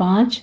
5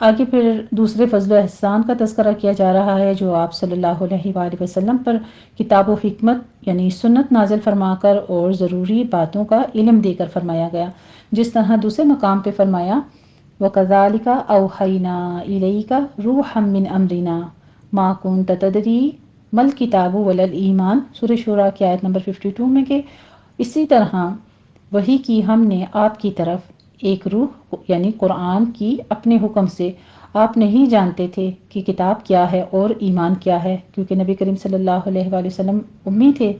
آگے پھر دوسرے فضل و احسان کا تذکرہ کیا جا رہا ہے جو آپ صلی اللہ علیہ وآلہ وسلم پر کتاب و حکمت یعنی سنت نازل فرما کر اور ضروری باتوں کا علم دے کر فرمایا گیا، جس طرح دوسرے مقام پہ فرمایا وَكَذَلِكَ أَوْحَيْنَا إِلَيْكَ رُوحًا مِّنْ أَمْرِنَا مَا كُنْتَ تَدْرِي مَا الْكِتَابُ وَلَا الْإِيمَانُ، سورہ شورى کی آیت نمبر 52 میں کہ اسی طرح وہی کی ہم نے آپ کی طرف ایک روح یعنی قرآن کی اپنے حکم سے، آپ نہیں جانتے تھے کہ کتاب کیا ہے اور ایمان کیا ہے، کیونکہ نبی کریم صلی اللہ علیہ وآلہ وسلم امی تھے۔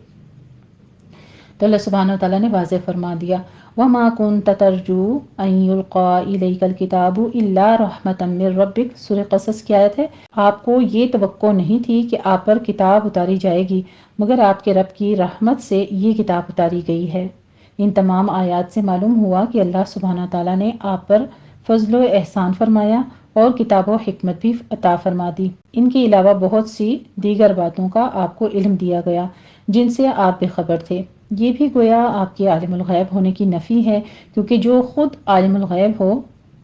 تو اللہ سبحانہ وتعالیٰ نے واضح فرما دیا وَمَا كُنْتَ تَرْجُو أَن يُلْقَى إِلَيْكَ الْكِتَابُ إِلَّا رَحْمَةً مِّن رَبِّكَ، سورہ قصص کی آیت ہے۔ آپ کو یہ توقع نہیں تھی کہ آپ پر کتاب اتاری جائے گی مگر آپ کے رب کی رحمت سے یہ کتاب اتاری گئی ہے۔ ان تمام آیات سے معلوم ہوا کہ اللہ سبحانہ تعالیٰ نے آپ پر فضل و احسان فرمایا اور کتاب و حکمت بھی عطا فرما دی۔ ان کے علاوہ بہت سی دیگر باتوں کا آپ کو علم دیا گیا جن سے آپ بے خبر تھے۔ یہ بھی گویا آپ کے عالم الغیب ہونے کی نفی ہے، کیونکہ جو خود عالم الغیب ہو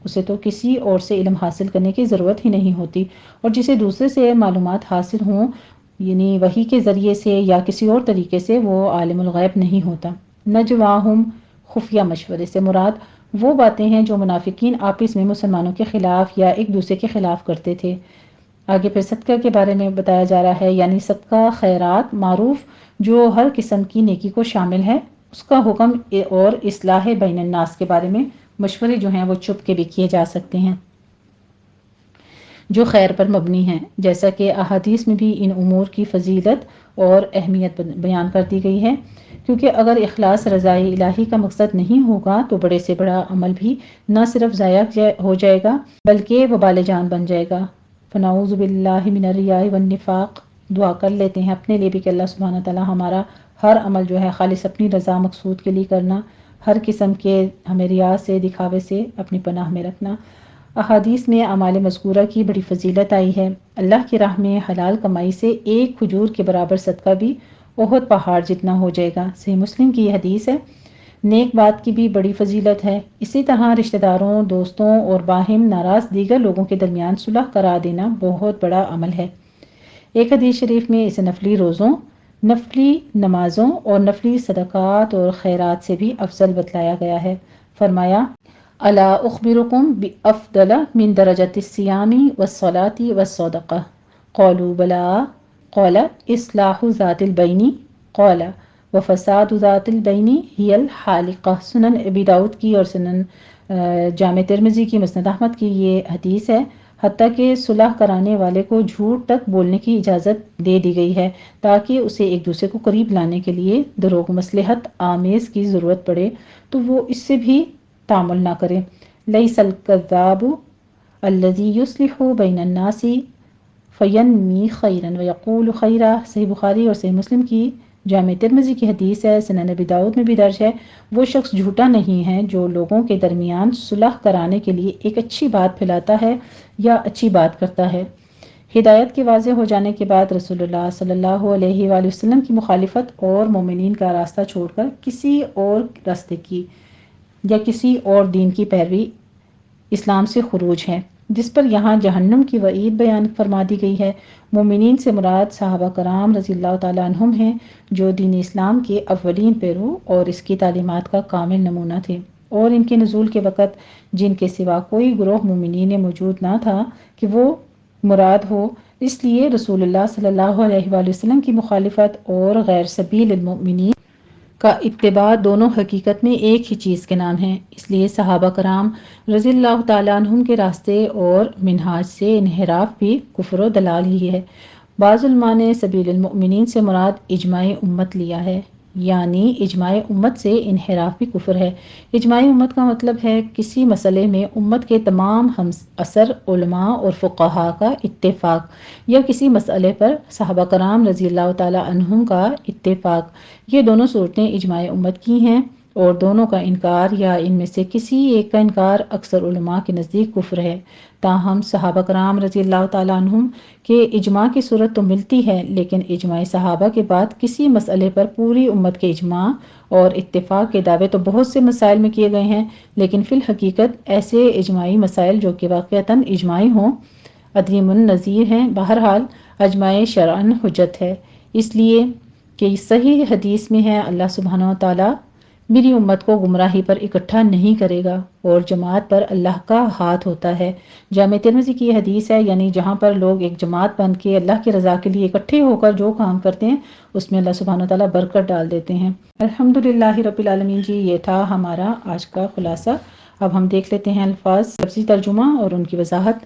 اسے تو کسی اور سے علم حاصل کرنے کی ضرورت ہی نہیں ہوتی، اور جسے دوسرے سے معلومات حاصل ہوں یعنی وحی کے ذریعے سے یا کسی اور طریقے سے، وہ عالم الغیب نہیں ہوتا۔ نجواہم، خفیہ مشورے سے مراد وہ باتیں ہیں جو منافقین آپس میں مسلمانوں کے خلاف یا ایک دوسرے کے خلاف کرتے تھے۔ آگے پھر صدقہ کے بارے میں بتایا جا رہا ہے، یعنی صدقہ، خیرات، معروف جو ہر قسم کی نیکی کو شامل ہے، اس کا حکم اور اصلاح بین الناس کے بارے میں مشورے جو ہیں وہ چھپ کے بھی کیے جا سکتے ہیں جو خیر پر مبنی ہیں، جیسا کہ احادیث میں بھی ان امور کی فضیلت اور اہمیت بیان کر دی گئی ہے، کیونکہ اگر اخلاص رضائے الہی کا مقصد نہیں ہوگا تو بڑے سے بڑا عمل بھی نہ صرف ضائع ہو جائے گا بلکہ وبال جان بن جائے گا۔ فنعوذ باللہ من الریاء والنفاق، دعا کر لیتے ہیں اپنے لیے بھی کہ اللہ سبحانہ تعالیٰ ہمارا ہر عمل جو ہے خالص اپنی رضا مقصود کے لیے کرنا، ہر قسم کے ہمیں ریا سے، دکھاوے سے اپنی پناہ میں رکھنا۔ احادیث میں اعمال مذکورہ کی بڑی فضیلت آئی ہے۔ اللہ کی راہ میں حلال کمائی سے ایک کھجور کے برابر صدقہ بھی احد پہاڑ جتنا ہو جائے گا، صحیح مسلم کی یہ حدیث ہے۔ نیک بات کی بھی بڑی فضیلت ہے، اسی طرح رشتہ داروں، دوستوں اور باہم ناراض دیگر لوگوں کے درمیان صلح کرا دینا بہت بڑا عمل ہے۔ ایک حدیث شریف میں اسے نفلی روزوں، نفلی نمازوں اور نفلی صدقات اور خیرات سے بھی افضل بتلایا گیا ہے۔ فرمایا الا اخبرکم بافضل من درجۃ الصیام والصلاۃ والصدقہ، قالوا بلی، قال اصلاح ذات البین، قال وفساد ذات البین ہی الحالقہ، سنن ابی داؤد کی اور سنن جامع ترمذی کی، مسند احمد کی یہ حدیث ہے۔ حتیٰ کہ صلح کرانے والے کو جھوٹ تک بولنے کی اجازت دے دی گئی ہے تاکہ اسے ایک دوسرے کو قریب لانے کے لیے دروغ مصلحت آمیز کی ضرورت پڑے تو وہ اس سے بھی تعامل نہ کرے۔ لیس الکذاب الذی یصلح بین الناس فینمی خیرا ویقول خیرا، صحیح بخاری اور صحیح مسلم کی جامع ترمذی کی حدیث ہے، سنن ابی داؤد میں بھی درج ہے۔ وہ شخص جھوٹا نہیں ہے جو لوگوں کے درمیان صلح کرانے کے لیے ایک اچھی بات پھیلاتا ہے یا اچھی بات کرتا ہے۔ ہدایت کے واضح ہو جانے کے بعد رسول اللہ صلی اللہ علیہ وآلہ وسلم کی مخالفت اور مومنین کا راستہ چھوڑ کر کسی اور راستے کی یا کسی اور دین کی پیروی اسلام سے خروج ہے، جس پر یہاں جہنم کی وعید بیان فرما دی گئی ہے۔ مومنین سے مراد صحابہ کرام رضی اللہ تعالیٰ عنہم ہیں جو دین اسلام کے اولین پیرو اور اس کی تعلیمات کا کامل نمونہ تھے، اور ان کے نزول کے وقت جن کے سوا کوئی گروہ مومنین موجود نہ تھا کہ وہ مراد ہو، اس لیے رسول اللہ صلی اللہ علیہ وآلہ وسلم کی مخالفت اور غیر سبیل المؤمنین کا اتباع دونوں حقیقت میں ایک ہی چیز کے نام ہیں۔ اس لیے صحابہ کرام رضی اللہ تعالیٰ عنہم کے راستے اور منہاج سے انحراف بھی کفر و دلال ہی ہے۔ بعض علماء نے سبیل المؤمنین سے مراد اجماع امت لیا ہے، یعنی اجماع امت سے انحراف بھی کفر ہے۔ اجماع امت کا مطلب ہے کسی مسئلے میں امت کے تمام ہم عصر علماء اور فقہاء کا اتفاق، یا کسی مسئلے پر صحابہ کرام رضی اللہ تعالیٰ عنہم کا اتفاق۔ یہ دونوں صورتیں اجماع امت کی ہیں، اور دونوں کا انکار یا ان میں سے کسی ایک کا انکار اکثر علماء کے نزدیک کفر ہے۔ تاہم صحابہ کرام رضی اللہ تعالیٰ عنہم کے اجماع کی صورت تو ملتی ہے، لیکن اجماع صحابہ کے بعد کسی مسئلے پر پوری امت کے اجماع اور اتفاق کے دعوے تو بہت سے مسائل میں کیے گئے ہیں، لیکن فی الحقیقت ایسے اجماعی مسائل جو کہ واقعتاً اجماعی ہوں عدیم النظیر ہیں۔ بہرحال اجماع شرعاً حجت ہے، اس لیے کہ صحیح حدیث میں ہے اللہ سبحانہ و تعالیٰ میری امت کو گمراہی پر اکٹھا نہیں کرے گا اور جماعت پر اللہ کا ہاتھ ہوتا ہے۔ جامع ترمذی کی یہ حدیث ہے، یعنی جہاں پر لوگ ایک جماعت بن کے اللہ کی رضا کے لیے اکٹھے ہو کر جو کام کرتے ہیں اس میں اللہ سبحانہ وتعالیٰ برکت ڈال دیتے ہیں۔ الحمدللہ رب العالمین جی، یہ تھا ہمارا آج کا خلاصہ۔ اب ہم دیکھ لیتے ہیں الفاظ لفظی ترجمہ اور ان کی وضاحت۔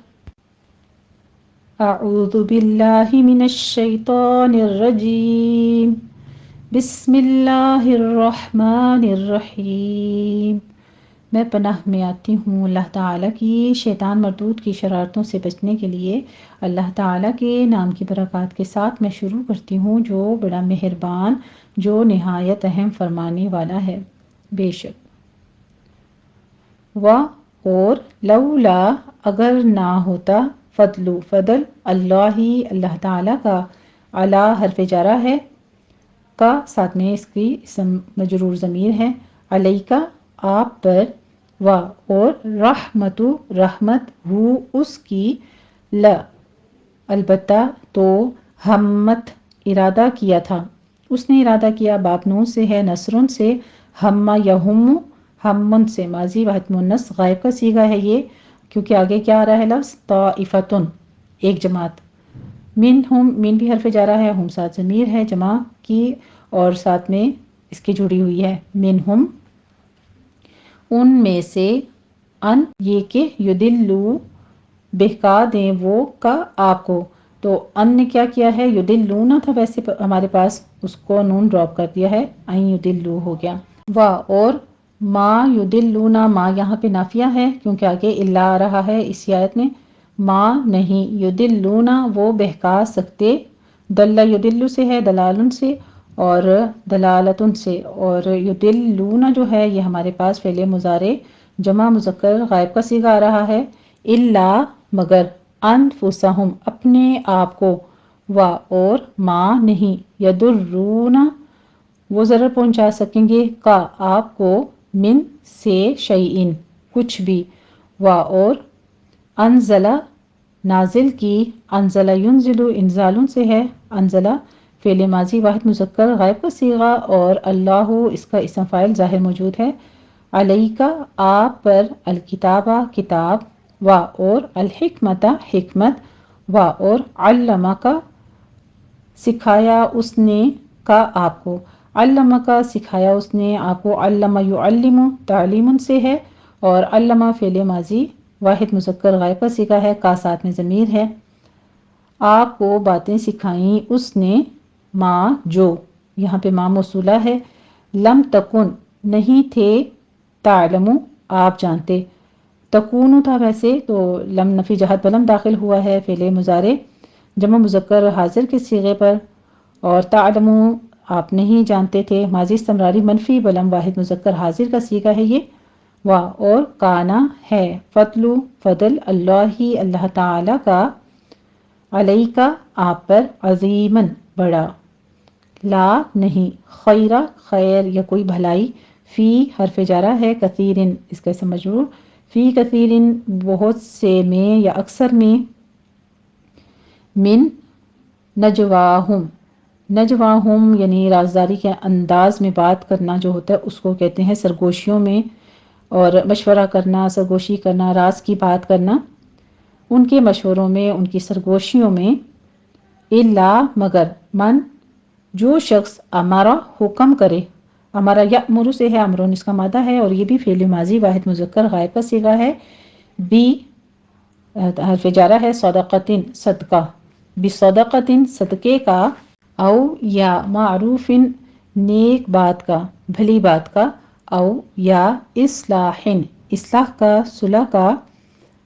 اعوذ باللہ من الشیطان الرجیم، بسم اللہ الرحمن الرحیم۔ میں پناہ میں آتی ہوں اللہ تعالیٰ کی شیطان مردود کی شرارتوں سے بچنے کے لیے۔ اللہ تعالیٰ کے نام کی برکات کے ساتھ میں شروع کرتی ہوں جو بڑا مہربان، جو نہایت رحم فرمانے والا ہے۔ بے شک۔ و اور لولا اگر نہ ہوتا، فضل اللہ تعالیٰ کا، علی حرف جارہ ہے، کا ساتھ میں اس کی اسم مجرور ضمیر ہے، علیکا آپ پر، و اور رحمت ہو اس کی، البتہ تو، ہمت ارادہ کیا تھا، اس نے ارادہ کیا، باب نون سے ہے، نصرن سے، ہم یہم ہمن سے، ماضی واحد مؤنث غائب کا صیغہ ہے یہ، کیونکہ آگے کیا آ رہا ہے لفظ طائفتن، ایک جماعت۔ منہم، من بھی حرف جارہ ہے، ہم ساتھ ضمیر ہے جمع کی اور ساتھ میں اس کی جڑی ہوئی ہے، منہم ان میں سے، ان یہ کہ یدلو بہکا دیں وہ، کا آپ کو، تو ان نے کیا کیا ہے، یدلونا تھا ویسے ہمارے پاس، اس کو نون ڈراپ کر دیا ہے، این یدلو ہو گیا۔ و اور ما یدلونا، ما یہاں پہ نافیہ ہے کیونکہ آگے الا آ رہا ہے اس آیت میں، ما نہیں، یدلونا وہ بہکا سکتے، دل یدل سے ہے، دلالن سے اور دلالتن سے، اور یدلونا جو ہے یہ ہمارے پاس فعل مضارع جمع مذکر غائب کا صیغہ آ رہا ہے، الا مگر، انفسہم اپنے آپ کو، و اور ما نہیں، یدرونا وہ ضرر پہنچا سکیں گے، کا آپ کو، من سے، شیئن کچھ بھی، و اور انزلہ نازل کی، انزلہ ینزل انزالن سے ہے، انزلہ فعل ماضی واحد مذکر غائب کا صیغہ اور اللہ اس کا اسم فاعل ظاہر موجود ہے، علیکا آپ پر، الکتابہ کتاب، و اور الحکمت حکمت، و اور علمہ کا سکھایا اس نے، کا آپ کو، علمہ کا سکھایا اس نے آپ کو، علمہ یعلم تعلیم سے ہے اور علمہ فعل ماضی واحد مذکر غائب کا صیغہ ہے، کا ساتھ میں ضمیر ہے، آپ کو باتیں سکھائیں اس نے، ما جو، یہاں پہ ما موصولہ ہے، لم تکن نہیں تھے، تعلم آپ جانتے، تکون تھا ویسے تو لم نفی جہت بلم داخل ہوا ہے، فعل مضارع جمع مذکر حاضر کے صیغے پر، اور تعلم آپ نہیں جانتے تھے، ماضی استمراری منفی بلم واحد مذکر حاضر کا صیغہ ہے یہ، و اور کانا ہے، فضل اللہ تعالی کا، علیکا آپ پر، عظیمن بڑا، لا نہیں، خیرہ خیر یا کوئی بھلائی، فی حرف جارہ ہے، کثیرن اس کا اسم مجرور، فی کثیرن بہت سے میں یا اکثر میں، من نجواہم یعنی رازداری کے انداز میں بات کرنا جو ہوتا ہے اس کو کہتے ہیں سرگوشیوں میں، اور مشورہ کرنا، سرگوشی کرنا، راز کی بات کرنا، ان کے مشوروں میں، ان کی سرگوشیوں میں، الا مگر، من جو شخص، امارا حکم کرے، ہمارا یأمر سے ہے، امرون اس کا مادہ ہے اور یہ بھی فعل ماضی واحد مذکر غائب کا صیغہ ہے، بی حرف جارہ ہے، صدقتن صدقہ، بصدقتن صدقے کا، او یا معروف نیک بات کا، بھلی بات کا، او یا اصلاح اصلاح کا، صلح کا،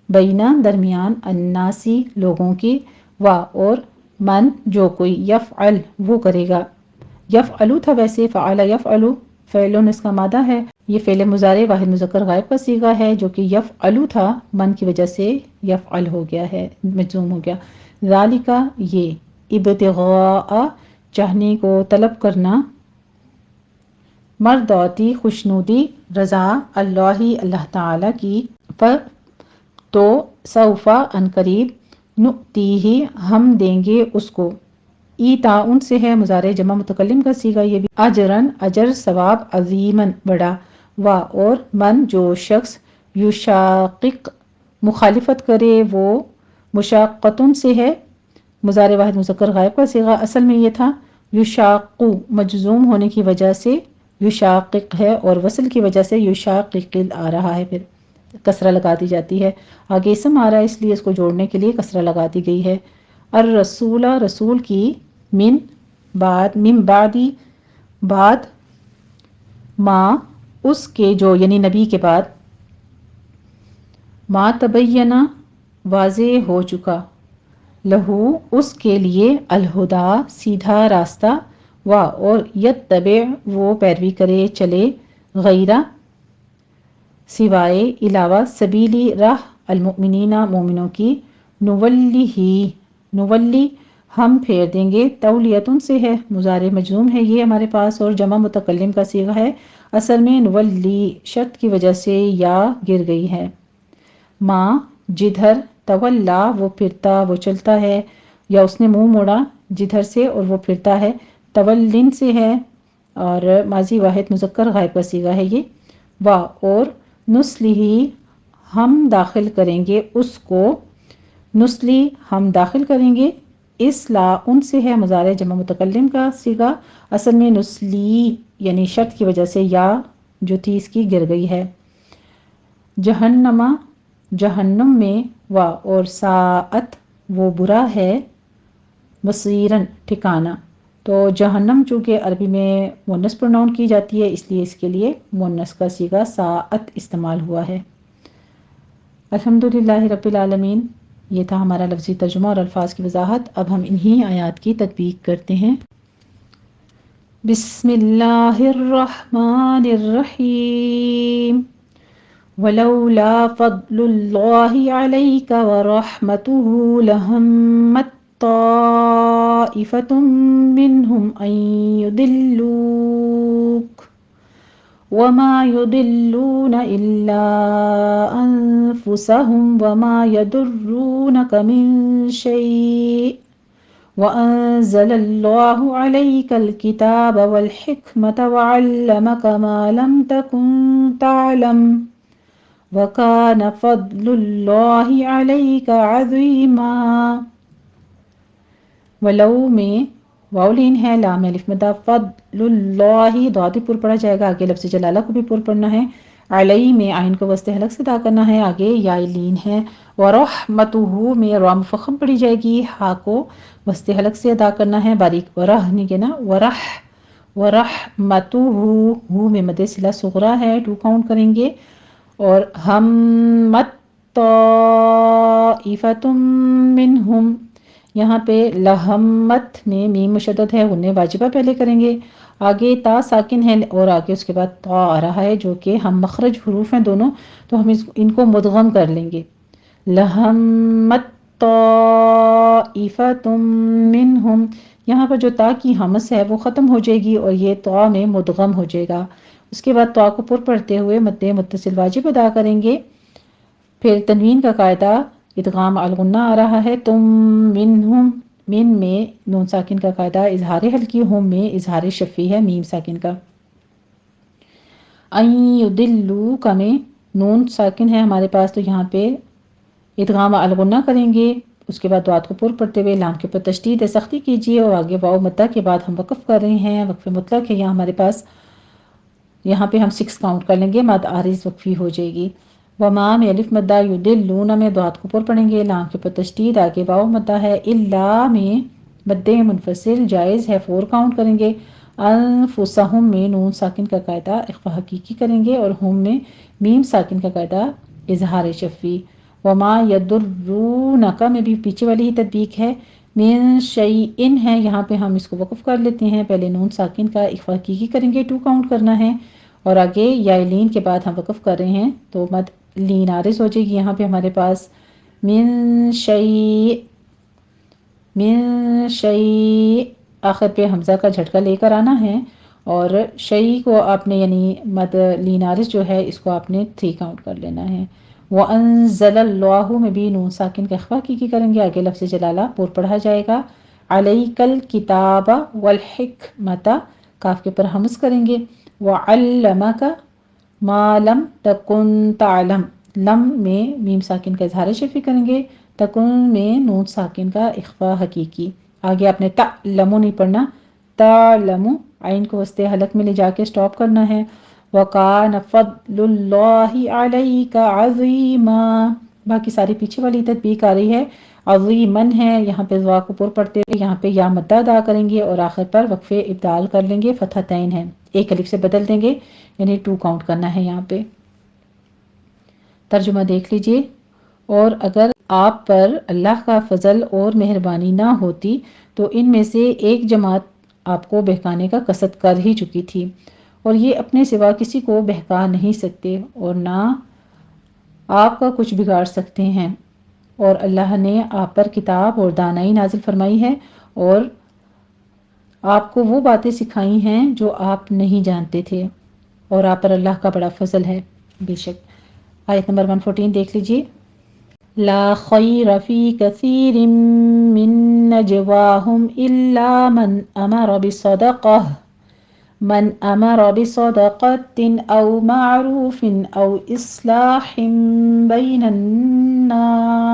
بینہ درمیان، الناسی لوگوں کی، و اور من جو کوئی، یفعل وہ کرے گا، یفعلو تھا ویسے، فعل یفعلو فعلن اس کا مادہ ہے، یہ فعل مضارع واحد مذکر غائب کا صیغہ ہے جو کہ یفعلو تھا، من کی وجہ سے یفعل ہو گیا ہے، مجزوم ہو گیا۔ ذالک یہ ابتغاء چاہنے کو، طلب کرنا، مرداتی خوشنودی، رضا، اللہ تعالی کی، پر تو سوفا ان قریب، نؤتیہ ہم دیں گے اس کو، ایتاؤن سے ہے مضارع جمع متکلم کا صیغہ، یہ بھی اجرن اجر ثواب، عظیمن بڑا، اور من جو شخص، یشاقق مخالفت کرے، وہ مشاقتن سے ہے مضارع واحد مذکر غائب کا صیغہ، اصل میں یہ تھا یشاقو، مجزوم ہونے کی وجہ سے یشاقق ہے اور وصل کی وجہ سے یشاققل آ رہا ہے، پھر کسرہ لگا دی جاتی ہے، آگے اسم آ رہا ہے اس لیے اس کو جوڑنے کے لیے کسرہ لگا دی گئی ہے۔ الرسول رسول کی، من بعدی بعد، ما اس کے جو، یعنی نبی کے بعد، ما تبینہ واضح ہو چکا، لہو اس کے لیے، الہدا سیدھا راستہ، اور یتبع وہ پیروی کرے چلے، غیرہ سوائے، علاوہ، سبیلی راہ، المؤمنین مومنوں کی، نولی ہم پھیر دیں گے، تولیتن سے ہے مضارع مجزوم ہے یہ ہمارے پاس اور جمع متکلم کا صیغہ ہے، اصل میں نولی شرط کی وجہ سے یا گر گئی ہے۔ ما جدھر، تولا وہ پھرتا وہ چلتا ہے، یا اس نے منہ موڑا جدھر سے اور وہ پھرتا ہے، تولن سے ہے اور ماضی واحد مذکر غائب کا صیغہ ہے یہ، اور نسلی ہم داخل کریں گے اس کو، نسلی ہم داخل کریں گے، ان سے ہے مضارع جمع متکلم کا صیغہ، اصل میں نسلی یعنی شرط کی وجہ سے یا جو تھی اس کی گر گئی ہے۔ جہنم جہنم میں، اور ساعت وہ برا ہے، مصیرن ٹھکانہ، تو جہنم چونکہ عربی میں مؤنث پروناؤن کی جاتی ہے اس لیے اس کے لیے مؤنث کا صیغہ ساعت استعمال ہوا ہے۔ الحمدللہ رب العالمین، یہ تھا ہمارا لفظی ترجمہ اور الفاظ کی وضاحت۔ اب ہم انہی آیات کی تطبیق کرتے ہیں۔ بسم اللہ الرحمن الرحیم، ولولا فضل اللہ علیک ورحمتہ لہمت طائفۃ منہم ان یضلوک وما يضلون إلا أنفسهم وما يضرونك من شيء وأنزل الله عليك الكتاب والحكمة وعلمك ما لم تكن تعلم وكان فضل الله عليك عظيما۔ ولو میں واولین ہے، لام الف مدہ، فضل اللہ ضاد پر پڑھا جائے گا، آگے لفظ جلالہ کو بھی پر پڑھنا ہے، علی میں عین کو وسط حلق سے ادا کرنا ہے، آگے یا لین ہے، ورحمتہ میں را مفخم پڑھی جائے گی، ہا کو وسط حلق سے ادا کرنا ہے، باریک ورح نہیں کہنا، ورحمتہ ہو میں مد صلہ صغرا ہے، 2 کاؤنٹ کریں گے، اور ہمت طائفۃ منہم، یہاں پہ لہمت میں میم مشدد ہے، غنہ واجبہ پہلے کریں گے، آگے تا ساکن ہے اور آگے اس کے بعد تا آ رہا ہے جو کہ ہم مخرج حروف ہیں دونوں، تو ہم ان کو مدغم کر لیں گے، لہمت طائفۃ منہم، یہاں پر جو تا کی ہمس ہے وہ ختم ہو جائے گی اور یہ تا میں مدغم ہو جائے گا، اس کے بعد تا کو پر پڑھتے ہوئے مد متصل واجب ادا کریں گے، پھر تنوین کا قاعدہ ادغام الغنہ آ رہا ہے، تم منہم، من میں نون ساکن کا قاعدہ اظہار حلقی، ہم میں اظہار شفی ہے میم ساکن کا، ان یضلوک میں نون ساکن ہے ہمارے پاس تو یہاں پہ ادغام الغنہ کریں گے، اس کے بعد دعات کو پر پڑھتے ہوئے لام کے اوپر تشدید سختی کیجیے اور آگے واو مدہ کے بعد ہم وقف کر رہے ہیں، وقف مطلق ہے یہاں ہمارے پاس، یہاں پہ ہم 6 کاؤنٹ کر لیں گے، مد عارض وقفی ہو جائے گی، وما میں الف مدہ، یضلون میں دعات کو پر پڑھیں گے، لام کے اوپر تشدید، آگے واو مدہ ہے، الا میں مد منفصل جائز ہے 4 کاؤنٹ کریں گے، انفسہم میں نون ساکن کا قاعدہ اخفا حقیقی کریں گے اور ہم میں میم ساکن کا قاعدہ اظہار شفی، وما یضرونک میں بھی پیچھے والی ہی تطبیق ہے، من شیئن ہے، یہاں پہ ہم اس کو وقف کر لیتے ہیں، پہلے نون ساکن کا اخفا کی کریں گے، 2 کاؤنٹ کرنا ہے، اور آگے یا لین کے بعد ہم وقف کر رہے ہیں تو مد لین عارض ہو جائے گی۔ یہاں پہ ہمارے پاس من شیء، من شیء، آخر پہ حمزہ کا جھٹکا لے کر آنا ہے، اور شیء کو آپ نے یعنی مد لین عارض جو ہے اس کو آپ نے 3 کاؤنٹ کر لینا ہے۔ وَأَنزَلَ اللَّهُ میں بھی نون ساکن کا اخفا کی کریں گے، آگے لفظ جلالہ پور پڑھا جائے گا۔ عَلَيْكَ الْكِتَابَ وَالْحِکْمَةَ، کاف کے پر ہمز کریں گے۔ وَعَلَّمَكَ مَا لَمْ تَكُنْ تَعْلَمْ، لم میں میم ساکن کا اظہار شفوی کریں گے، تکن میں نون ساکن کا اخفا حقیقی۔ آگے آپ نے تعلمو نہیں پڑھنا، تعلمو، عین کو وسط حلق میں لے جا کے سٹاپ کرنا ہے۔ وَكَانَ فَضْلُ اللَّهِ عَلَيْكَ عَظِيمًا، باقی ساری پیچھے والی تطبیق آ رہی ہے، عظیمن ہے، یہاں پہ وا کو پر پڑھتے ہوئے یہاں پہ یا مدہ ادا کریں گے اور آخر پر وقفے ابدال کر لیں گے، فتحتین ہے، ایک الف سے بدل دیں گے، یعنی 2 کاؤنٹ کرنا ہے یہاں پہ۔ ترجمہ دیکھ لیجئے، اور اگر آپ پر اللہ کا فضل اور مہربانی نہ ہوتی تو ان میں سے ایک جماعت آپ کو بہکانے کا قصد کر ہی چکی تھی، اور یہ اپنے سوا کسی کو بہکا نہیں سکتے اور نہ آپ کا کچھ بگاڑ سکتے ہیں، اور اللہ نے آپ پر کتاب اور دانائی نازل فرمائی ہے اور آپ کو وہ باتیں سکھائی ہیں جو آپ نہیں جانتے تھے، اور آپ پر اللہ کا بڑا فضل ہے بے شک۔ آیت نمبر 114 دیکھ لیجئے۔ لا خیر فی کثیر من نجواہم الا من امر بصدقة او معروف او اصلاح بین الناس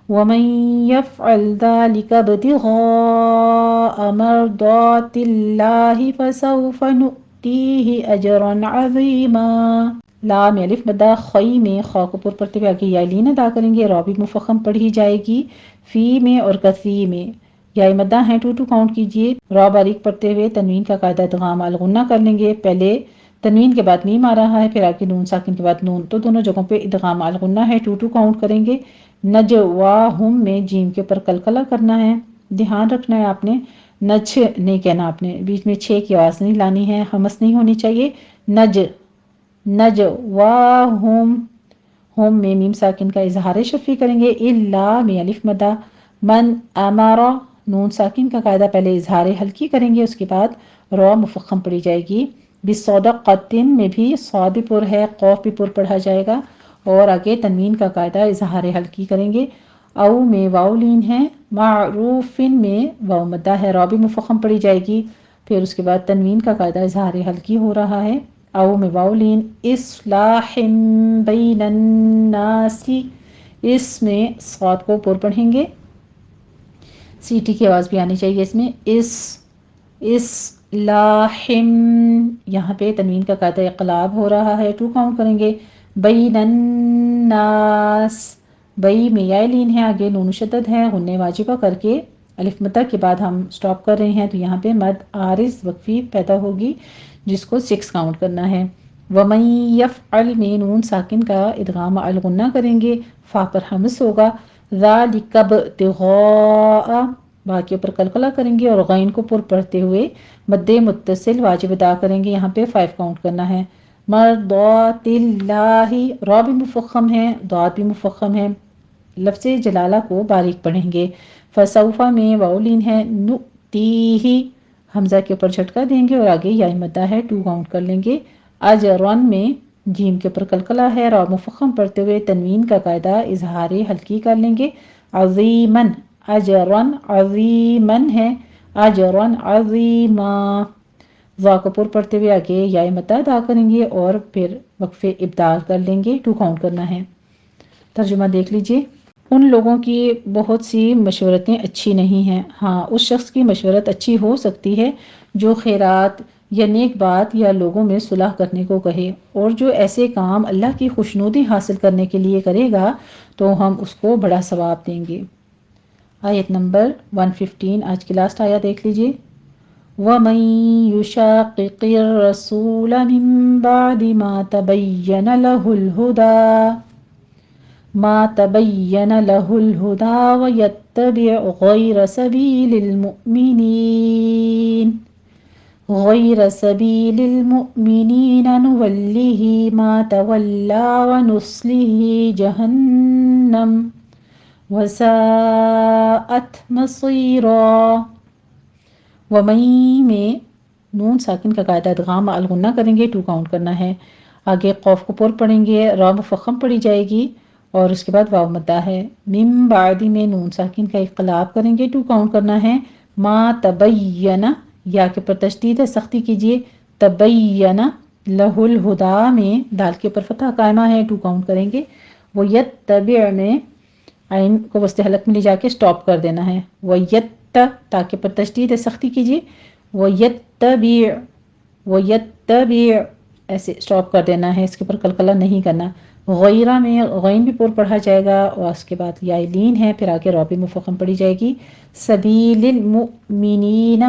ومن يفعل ذلك ابتغاء مرضات الله فسوف نؤتيه اجرا عظیما۔ لام الف مدہ خی میں خا کو پر پڑھتے ہوئے آگے یا لین ادا کریں گے، را بھی مفخم پڑھی جائے گی، فی میں اور کثی میں یا مدہ ہیں، 2 کاؤنٹ کیجئے، را باریک پڑھتے ہوئے تنوین کا قاعدہ ادغام الغنہ کر لیں گے، پہلے تنوین کے بعد میم آ رہا ہے، پھر آگے نون ساکن کے بعد نون، تو دونوں جگہوں پہ ادغام الغنہ ہے، 2 کاؤنٹ کریں گے۔ نجواہم میں جیم کے اوپر قلقلہ کرنا ہے، دھیان رکھنا ہے آپ نے، نج نہیں کہنا، آپ نے بیچ میں چھ کی آواز نہیں لانی ہے، ہمس نہیں ہونی چاہیے، نجواہم، ہوم میں میم ساکن کا اظہار شفوی کریں گے، الا میں الف مدہ، من امارا نون ساکن کا قاعدہ پہلے اظہار ہلکی کریں گے، اس کے بعد را مفخم پڑھی جائے گی، بصدقۃ میں بھی صاد بھی پر ہے، قوف بھی پر پڑھا جائے گا، اور آگے تنوین کا قاعدہ اظہار ہلکی کریں گے، او میں واو لین ہے، معروف میں واو مدہ ہے، را بھی مفخم پڑھی جائے گی، پھر اس کے بعد تنوین کا قاعدہ اظہار ہلکی ہو رہا ہے، او میں واو لین، اصلاح بین الناس، اس میں صاد کو پر پڑھیں گے، سی ٹی کی آواز بھی آنی چاہیے اس میں، اصلاح، یہاں پہ تنوین کا قاعدہ اقلاب ہو رہا ہے، 2 کاؤنٹ کریں گے، بین الناس، بئی میں یا لین ہے، آگے نون شدد ہے، غنہ واجبہ کر کے الف مدہ کے بعد ہم سٹاپ کر رہے ہیں، تو یہاں پہ مد عارض وقفی پیدا ہوگی جس کو 6 کاؤنٹ کرنا ہے۔ وَمَن يَفْعَلْ میں نون ساکن کا ادغام الغنہ کریں گے، فا پر ہمس ہوگا، ذَلِكَ ابْتِغَاءَ با کے اوپر قلقلہ کریں گے اور غین کو پر پڑھتے ہوئے مد متصل واجب ادا کریں گے، یہاں پہ 5 کاؤنٹ کرنا ہے، مرضات اللہ، را بھی مفخم ہے، ضاد بھی مفخم ہے، لفظ جلالہ کو باریک پڑھیں گے، فسوفا میں واو لین ہے، نؤتیہ حمزہ کے اوپر جھٹکا دیں گے اور آگے یا مدہ ہے، 2 کاؤنٹ کر لیں گے، اجرن میں جیم کے اوپر قلقلہ ہے، را مفخم پڑھتے ہوئے تنوین کا قاعدہ اظہار ہلکی کر لیں گے، عظیمن، اجرن عظیمن ہے، اجرن عظیما، وا کو پر پڑھتے ہوئے آگے یا مدہ ادا کریں گے اور پھر وقفے ابدال کر لیں گے، 2 کاؤنٹ کرنا ہے۔ ترجمہ دیکھ لیجئے۔ ان لوگوں کی بہت سی مشورتیں اچھی نہیں ہیں، ہاں اس شخص کی مشورت اچھی ہو سکتی ہے جو خیرات یا نیک بات یا لوگوں میں صلح کرنے کو کہے، اور جو ایسے کام اللہ کی خوشنودی حاصل کرنے کے لیے کرے گا تو ہم اس کو بڑا ثواب دیں گے۔ آیت نمبر 115 آج کی لاسٹ آیت دیکھ لیجئے۔ وَمَن يُشَاقِقِ الرَّسُولَ مِن بَعْدِ مَا تَبَيَّنَ لَهُ الْهُدَى ما تبين له الهدى ويتبع غير سبيل المؤمنين نوله ما تولى ونصله جهنم وساءت مصيرا. ومئی میں نون ساکن کا قاعدہ ادغام الغنہ کریں گے، 2 کاؤنٹ کرنا ہے. آگے قوف کو پر پڑھیں گے، را مفخم پڑھی جائے گی اور اس کے بعد واو مدہ ہے. من بعدی میں نون ساکن کا انقلاب کریں گے، 2 کاؤنٹ کرنا ہے. ما تبین، یا کے پر تشدید ہے، سختی کیجئے. تبین لہ الہدا میں دال کے پر فتح قائمہ ہے، 2 کاؤنٹ کریں گے. ویتبع میں عین کو وسط حلق میں لے جا کے سٹاپ کر دینا ہے. تاکہ پر تشدید ہے، سختی کیجئے. ویتبع ایسے سٹاپ کر دینا ہے، اس کے پر قلقلہ نہیں کرنا. غیرہ میں غین بھی پر پڑھا جائے گا اور اس کے بعد یا لین ہے، پھر آگے را بھی مفخم پڑھی جائے گی. سبیل المؤمنین،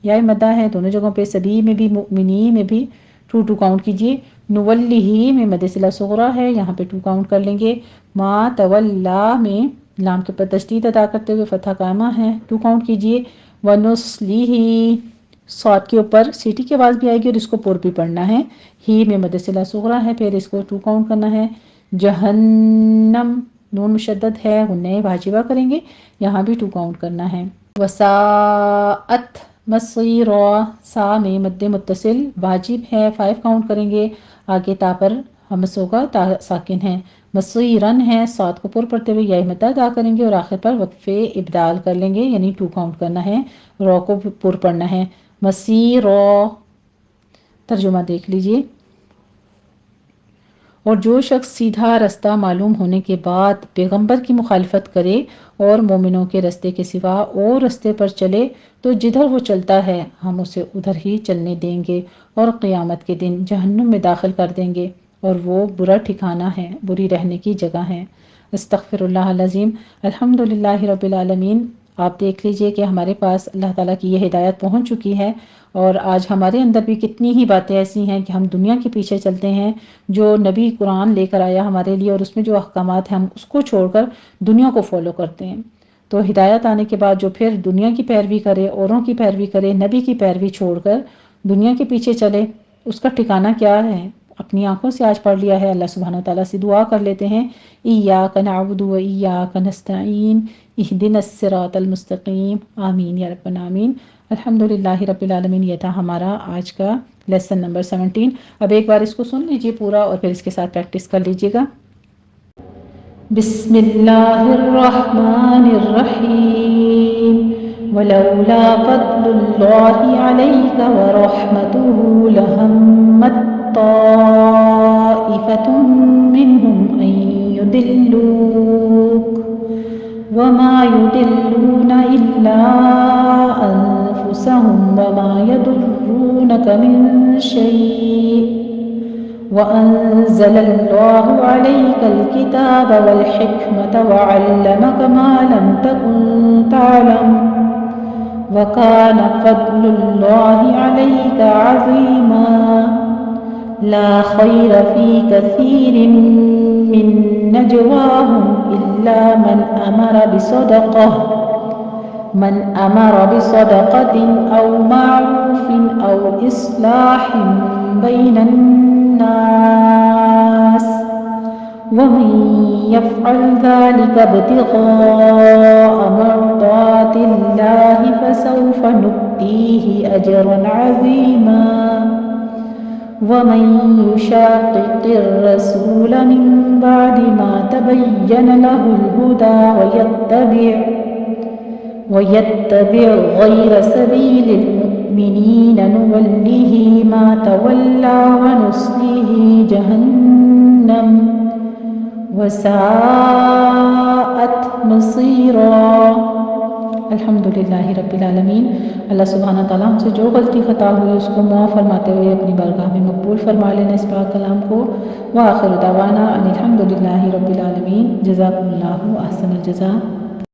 یا مدہ ہے دونوں جگہوں پہ، سبی میں بھی مؤمنی میں بھی 2 کاؤنٹ کیجئے. نولہ میں مد صلہ صغرا ہے، یہاں پہ 2 کاؤنٹ کر لیں گے. ما تولا میں لام کے پر تشدید ادا کرتے ہوئے فتح قائمہ ہے، 2 کاؤنٹ کیجئے. ونصلیہ صاد کے اوپر سیٹی کی آواز بھی آئے گی اور اس کو پر بھی پڑھنا ہے. ہی میں مد صلہ صغرا ہے، پھر اس کو 2 کاؤنٹ کرنا ہے. جہنم نون مشدد ہے، غنہ واجبہ کریں گے، یہاں بھی 2 کاؤنٹ کرنا ہے. وساءت مصیرا، سا میں مد متصل واجب ہے، 5 کاؤنٹ کریں گے. آگے تا پر ہمس ہوگا، تا ساکن ہے. مصیرن ہے، صاد کو پر پڑھتے ہوئے یا مدہ ادا کریں گے اور آخر پر وقف ابدال کر لیں گے، یعنی 2 کاؤنٹ کرنا ہے. رو کو پر پڑھنا ہے. مسیرا، ترجمہ دیکھ لیجئے. اور جو شخص سیدھا رستہ معلوم ہونے کے بعد پیغمبر کی مخالفت کرے اور مومنوں کے رستے کے سوا اور رستے پر چلے تو جدھر وہ چلتا ہے ہم اسے ادھر ہی چلنے دیں گے اور قیامت کے دن جہنم میں داخل کر دیں گے، اور وہ برا ٹھکانہ ہے، بری رہنے کی جگہ ہے. استغفر اللہ العظیم. الحمدللہ رب العالمین. آپ دیکھ لیجئے کہ ہمارے پاس اللہ تعالیٰ کی یہ ہدایت پہنچ چکی ہے، اور آج ہمارے اندر بھی کتنی ہی باتیں ایسی ہیں کہ ہم دنیا کے پیچھے چلتے ہیں. جو نبی قرآن لے کر آیا ہمارے لیے اور اس میں جو احکامات ہیں ہم اس کو چھوڑ کر دنیا کو فالو کرتے ہیں. تو ہدایت آنے کے بعد جو پھر دنیا کی پیروی کرے، اوروں کی پیروی کرے، نبی کی پیروی چھوڑ کر دنیا کے پیچھے چلے، اس کا ٹھکانہ کیا ہے؟ اپنی آنکھوں سے آج پڑھ لیا ہے. اللہ سبحانہ وتعالیٰ سے دعا کر لیتے ہیں، ایاک نعبد و ایاک نستعین اہدنا الصراط المستقیم. آمین یا رب العالمین. الحمدللہ رب العالمین. یہ تھا ہمارا آج کا لیسن نمبر 17. اب ایک بار اس کو سن لیجئے پورا اور پھر اس کے ساتھ پریکٹس کر لیجئے گا. بسم اللہ الرحمن الرحیم. ولولا فضل اللہ علیک ورحمتہ لہمت طائفة منہم ان یضلوک وما يضلون إلا أنفسهم وما يضرونك من شيء وأنزل الله عليك الكتاب والحكمة وعلمك ما لم تكن تعلم وكان فضل الله عليك عظيما. لا خير في كثير من نجواهم إلا من أمر بصدقة أو معروف أو إصلاح بين الناس ومن يفعل ذلك ابتغاء مرضات الله فسوف نؤتيه أجرا عظيما. ومن يشاقق الرسول من بعد ما تبين له الهدى ويتبع غير سبيل المؤمنين نوله ما تولى ونصله جهنم وساءت مصيرا. الحمدللہ رب العالمین. اللہ سبحانہ تعالیٰ ہم سے جو غلطی خطا ہوئی اس کو معاف فرماتے ہوئے اپنی بارگاہ میں مقبول فرما لینا اس پاک کلام کو. وآخر دعوانا ان الحمدللہ رب العالمین. جزاکم اللہ احسن الجزاء.